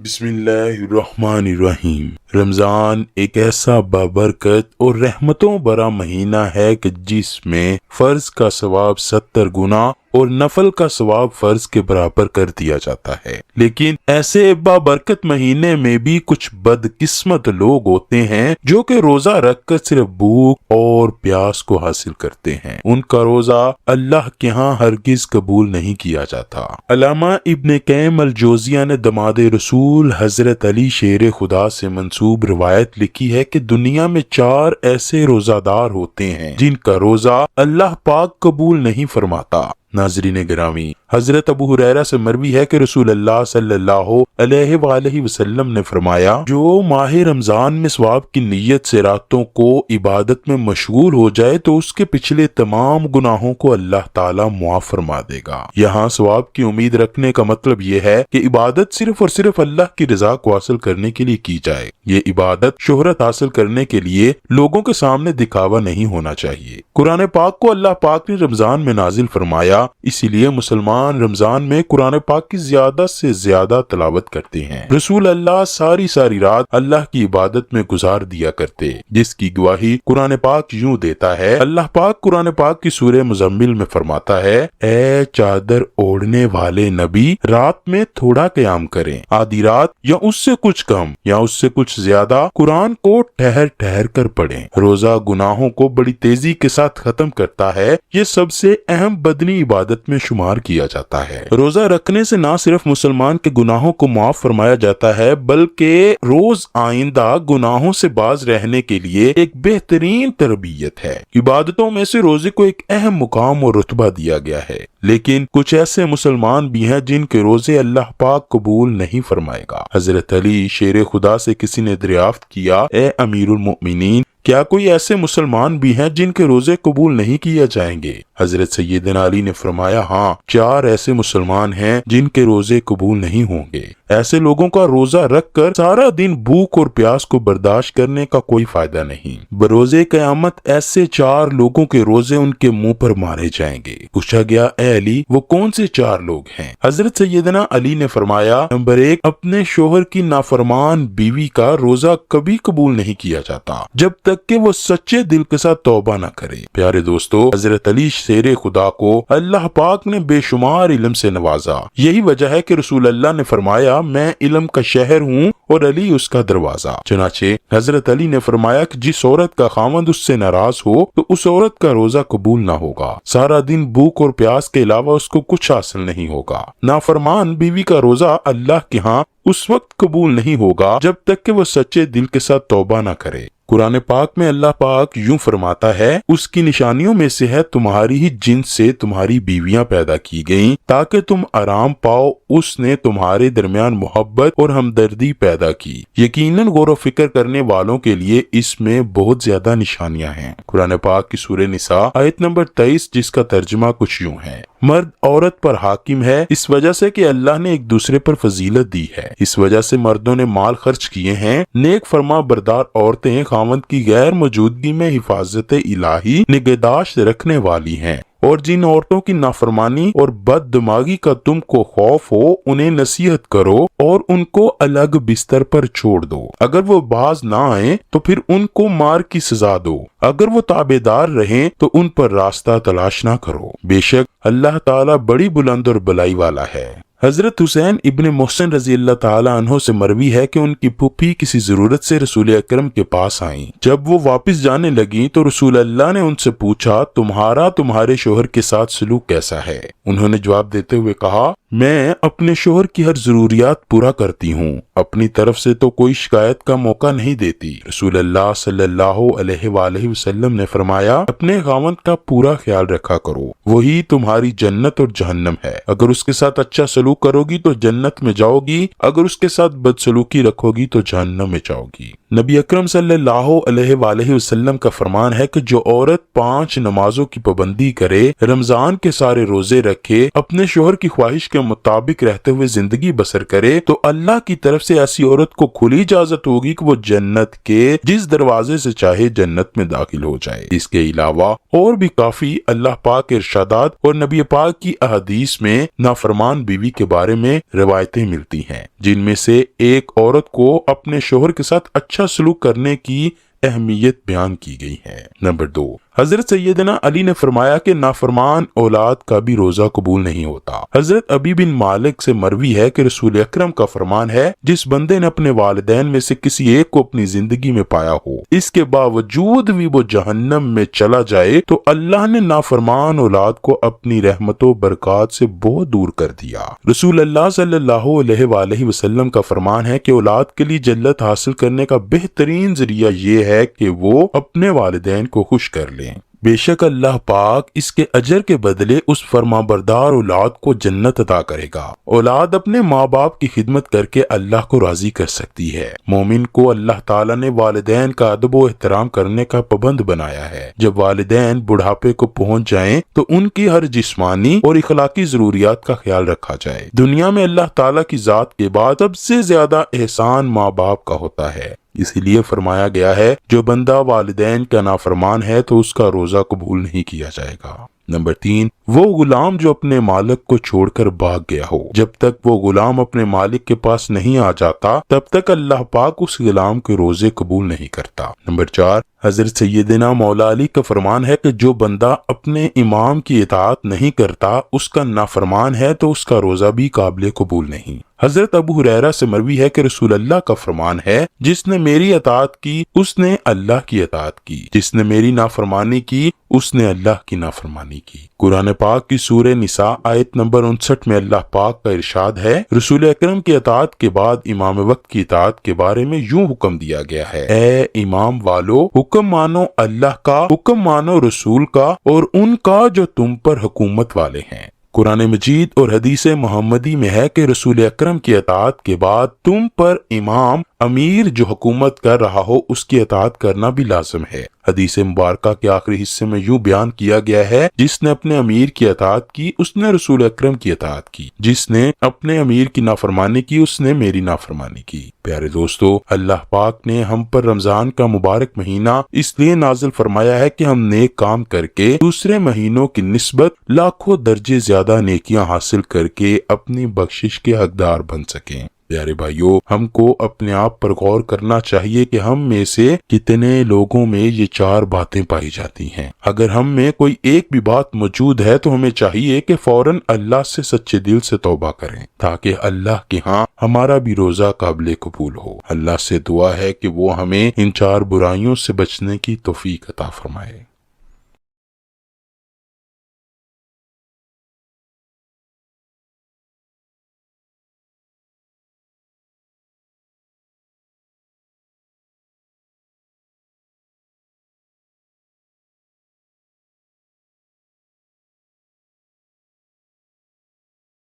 بسم اللہ الرحمن الرحیم۔ رمضان ایک ایسا بابرکت اور رحمتوں بھرا مہینہ ہے کہ جس میں فرض کا ثواب 70 گنا اور نفل کا ثواب فرض کے برابر کر دیا جاتا ہے، لیکن ایسے بابرکت مہینے میں بھی کچھ بدقسمت لوگ ہوتے ہیں جو کہ روزہ رکھ کر صرف بھوک اور پیاس کو حاصل کرتے ہیں۔ ان کا روزہ اللہ کے ہاں ہرگز قبول نہیں کیا جاتا۔ علامہ ابن قیم الجوزیہ نے دماد رسول حضرت علی شیر خدا سے منسوب روایت لکھی ہے کہ دنیا میں 4 ایسے روزہ دار ہوتے ہیں جن کا روزہ اللہ پاک قبول نہیں فرماتا۔ ناظرین گرامی، حضرت ابو ہریرہ سے مروی ہے کہ رسول اللہ صلی اللہ علیہ وآلہ وسلم نے فرمایا، جو ماہ رمضان میں ثواب کی نیت سے راتوں کو عبادت میں مشغول ہو جائے تو اس کے پچھلے تمام گناہوں کو اللہ تعالی معاف فرما دے گا۔ یہاں ثواب کی امید رکھنے کا مطلب یہ ہے کہ عبادت صرف اور صرف اللہ کی رضا کو حاصل کرنے کے لیے کی جائے۔ یہ عبادت شہرت حاصل کرنے کے لیے لوگوں کے سامنے دکھاوا نہیں ہونا چاہیے۔ قرآن پاک کو اللہ پاک نے رمضان میں نازل فرمایا، اسی لیے مسلمان رمضان میں قرآن پاک کی زیادہ سے زیادہ تلاوت کرتے ہیں۔ رسول اللہ ساری رات اللہ کی عبادت میں گزار دیا کرتے، جس کی گواہی قرآن پاک یوں دیتا ہے۔ اللہ پاک قرآن پاک کی سورہ مزمل میں فرماتا ہے، اے چادر اوڑھنے والے نبی، رات میں تھوڑا قیام کریں، آدھی رات یا اس سے کچھ کم یا اس سے کچھ زیادہ قرآن کو ٹھہر ٹھہر کر پڑھیں۔ روزہ گناہوں کو بڑی تیزی کے ساتھ ختم کرتا ہے، یہ سب سے اہم بدنی عبادت میں شمار کیا جاتا ہے۔ روزہ رکھنے سے نہ صرف مسلمان کے گناہوں کو معاف فرمایا جاتا ہے بلکہ روز آئندہ گناہوں سے باز رہنے کے لیے ایک بہترین تربیت ہے۔ عبادتوں میں سے روزے کو ایک اہم مقام اور رتبہ دیا گیا ہے، لیکن کچھ ایسے مسلمان بھی ہیں جن کے روزے اللہ پاک قبول نہیں فرمائے گا۔ حضرت علی شیر خدا سے کسی نے دریافت کیا، اے امیر المؤمنین، کیا کوئی ایسے مسلمان بھی ہیں جن کے روزے قبول نہیں کیے جائیں گے؟ حضرت سیدنا علی نے فرمایا، ہاں، 4 ایسے مسلمان ہیں جن کے روزے قبول نہیں ہوں گے۔ ایسے لوگوں کا روزہ رکھ کر سارا دن بھوک اور پیاس کو برداشت کرنے کا کوئی فائدہ نہیں۔ بروزے قیامت ایسے 4 لوگوں کے روزے ان کے منہ پر مارے جائیں گے۔ پوچھا گیا، اے علی، وہ کون سے 4 لوگ ہیں؟ حضرت سیدنا علی نے فرمایا، نمبر 1، اپنے شوہر کی نافرمان بیوی کا روزہ کبھی قبول نہیں کیا جاتا جب تک کہ وہ سچے دل کے ساتھ توبہ نہ کرے۔ پیارے دوستو، حضرت علی شیر خدا کو اللہ پاک نے بے شمار علم سے نوازا۔ یہی وجہ ہے کہ رسول اللہ نے فرمایا، میں علم کا شہر ہوں اور علی اس کا دروازہ۔ چنانچہ حضرت علی نے فرمایا کہ جس عورت کا خاوند اس سے ناراض ہو تو اس عورت کا روزہ قبول نہ ہوگا۔ سارا دن بھوک اور پیاس کے علاوہ اس کو کچھ حاصل نہیں ہوگا۔ نافرمان بیوی کا روزہ اللہ کے ہاں اس وقت قبول نہیں ہوگا جب تک کہ وہ سچے دل کے ساتھ توبہ نہ کرے۔ قرآن پاک میں اللہ پاک یوں فرماتا ہے، اس کی نشانیوں میں سے ہے تمہاری ہی جنس سے تمہاری بیویاں پیدا کی گئیں تاکہ تم آرام پاؤ، اس نے تمہارے درمیان محبت اور ہمدردی پیدا کی۔ یقیناً غور و فکر کرنے والوں کے لیے اس میں بہت زیادہ نشانیاں ہیں۔ قرآن پاک کی سورہ نساء آیت نمبر 23، جس کا ترجمہ کچھ یوں ہے، مرد عورت پر حاکم ہے اس وجہ سے کہ اللہ نے ایک دوسرے پر فضیلت دی ہے، اس وجہ سے مردوں نے مال خرچ کیے ہیں۔ نیک فرما بردار عورتیں خاوند کی غیر موجودگی میں حفاظت الہی نگہداشت رکھنے والی ہیں، اور جن عورتوں کی نافرمانی اور بد دماغی کا تم کو خوف ہو انہیں نصیحت کرو اور ان کو الگ بستر پر چھوڑ دو۔ اگر وہ باز نہ آئیں تو پھر ان کو مار کی سزا دو، اگر وہ تابعدار رہیں تو ان پر راستہ تلاش نہ کرو، بے شک اللہ تعالیٰ بڑی بلند اور بلائی والا ہے۔ حضرت حسین ابن محسن رضی اللہ تعالیٰ عنہ سے مروی ہے کہ ان کی پھوپھی کسی ضرورت سے رسول اکرم کے پاس آئیں۔ جب وہ واپس جانے لگیں تو رسول اللہ نے ان سے پوچھا، تمہارا تمہارے شوہر کے ساتھ سلوک کیسا ہے؟ انہوں نے جواب دیتے ہوئے کہا، میں اپنے شوہر کی ہر ضروریات پورا کرتی ہوں، اپنی طرف سے تو کوئی شکایت کا موقع نہیں دیتی۔ رسول اللہ صلی اللہ علیہ وآلہ وسلم نے فرمایا، اپنے خاوند کا پورا خیال رکھا کرو، وہی تمہاری جنت اور جہنم ہے۔ اگر اس کے ساتھ اچھا سلوک کرو گی تو جنت میں جاؤ گی، اگر اس کے ساتھ بدسلوکی رکھو گی تو جہنم میں جاؤ گی۔ نبی اکرم صلی اللہ علیہ وآلہ وسلم کا فرمان ہے کہ جو عورت 5 نمازوں کی پابندی کرے، رمضان کے سارے روزے رکھے، اپنے شوہر کی خواہش کے کے مطابق رہتے ہوئے زندگی بسر کرے تو اللہ کی طرف سے ایسی عورت کو کھلی اجازت ہوگی کہ وہ جنت کے جس دروازے سے چاہے جنت میں داخل ہو جائے۔ اس کے علاوہ اور بھی کافی اللہ پاک کے ارشادات اور نبی پاک کی احادیث میں نافرمان بیوی کے بارے میں روایتیں ملتی ہیں، جن میں سے ایک عورت کو اپنے شوہر کے ساتھ اچھا سلوک کرنے کی اہمیت بیان کی گئی ہے۔ نمبر 2، حضرت سیدنا علی نے فرمایا کہ نافرمان اولاد کا بھی روزہ قبول نہیں ہوتا۔ حضرت ابی بن مالک سے مروی ہے کہ رسول اکرم کا فرمان ہے، جس بندے نے اپنے والدین میں سے کسی ایک کو اپنی زندگی میں پایا ہو، اس کے باوجود بھی وہ جہنم میں چلا جائے تو اللہ نے نافرمان اولاد کو اپنی رحمت و برکات سے بہت دور کر دیا۔ رسول اللہ صلی اللہ علیہ وآلہ وسلم کا فرمان ہے کہ اولاد کے لیے جنت حاصل کرنے کا بہترین ذریعہ یہ ہے کہ وہ اپنے والدین کو خوش کر لیں۔ بے شک اللہ پاک اس کے اجر کے بدلے اس فرمانبردار اولاد کو جنت عطا کرے گا۔ اولاد اپنے ماں باپ کی خدمت کر کے اللہ کو راضی کر سکتی ہے۔ مومن کو اللہ تعالیٰ نے والدین کا ادب و احترام کرنے کا پابند بنایا ہے۔ جب والدین بڑھاپے کو پہنچ جائیں تو ان کی ہر جسمانی اور اخلاقی ضروریات کا خیال رکھا جائے۔ دنیا میں اللہ تعالیٰ کی ذات کے بعد سب سے زیادہ احسان ماں باپ کا ہوتا ہے، اسی لیے فرمایا گیا ہے جو بندہ والدین کا نافرمان ہے تو اس کا روزہ قبول نہیں کیا جائے گا۔ نمبر 3، وہ غلام جو اپنے مالک کو چھوڑ کر بھاگ گیا ہو، جب تک وہ غلام اپنے مالک کے پاس نہیں آ جاتا تب تک اللہ پاک اس غلام کے روزے قبول نہیں کرتا۔ نمبر 4، حضرت سیدنا مولا علی کا فرمان ہے کہ جو بندہ اپنے امام کی اطاعت نہیں کرتا اس کا نافرمان ہے تو اس کا روزہ بھی قابل قبول نہیں۔ حضرت ابو ہریرہ سے مروی ہے کہ رسول اللہ کا فرمان ہے، جس نے میری اطاعت کی اس نے اللہ کی اطاعت کی، جس نے میری نافرمانی کی اس نے اللہ کی نافرمانی کی۔ قرآن پاک کی سورہ نساء آیت نمبر 59 میں اللہ پاک کا ارشاد ہے، رسول اکرم کی اطاعت کے بعد امام وقت کی اطاعت کے بارے میں یوں حکم دیا گیا ہے، اے امام والو، حکم مانو اللہ کا، حکم مانو رسول کا اور ان کا جو تم پر حکومت والے ہیں۔ قرآن مجید اور حدیث محمدی میں ہے کہ رسول اکرم کی اطاعت کے بعد تم پر امام امیر جو حکومت کر رہا ہو اس کی اطاعت کرنا بھی لازم ہے۔ حدیث مبارکہ کے آخری حصے میں یوں بیان کیا گیا ہے، جس نے اپنے امیر کی اطاعت کی اس نے رسول اکرم کی اطاعت کی، جس نے اپنے امیر کی نافرمانی کی اس نے میری نافرمانی کی۔ پیارے دوستو، اللہ پاک نے ہم پر رمضان کا مبارک مہینہ اس لیے نازل فرمایا ہے کہ ہم نیک کام کر کے دوسرے مہینوں کی نسبت لاکھوں درجے زیادہ نیکیاں حاصل کر کے اپنی بخشش کے حقدار بن سکیں۔ پیارے بھائیو، ہم کو اپنے آپ پر غور کرنا چاہیے کہ ہم میں سے کتنے لوگوں میں یہ 4 باتیں پائی جاتی ہیں۔ اگر ہم میں کوئی ایک بھی بات موجود ہے تو ہمیں چاہیے کہ فوراً اللہ سے سچے دل سے توبہ کریں تاکہ اللہ کے ہاں ہمارا بھی روزہ قابل قبول ہو۔ اللہ سے دعا ہے کہ وہ ہمیں ان 4 برائیوں سے بچنے کی توفیق عطا فرمائے۔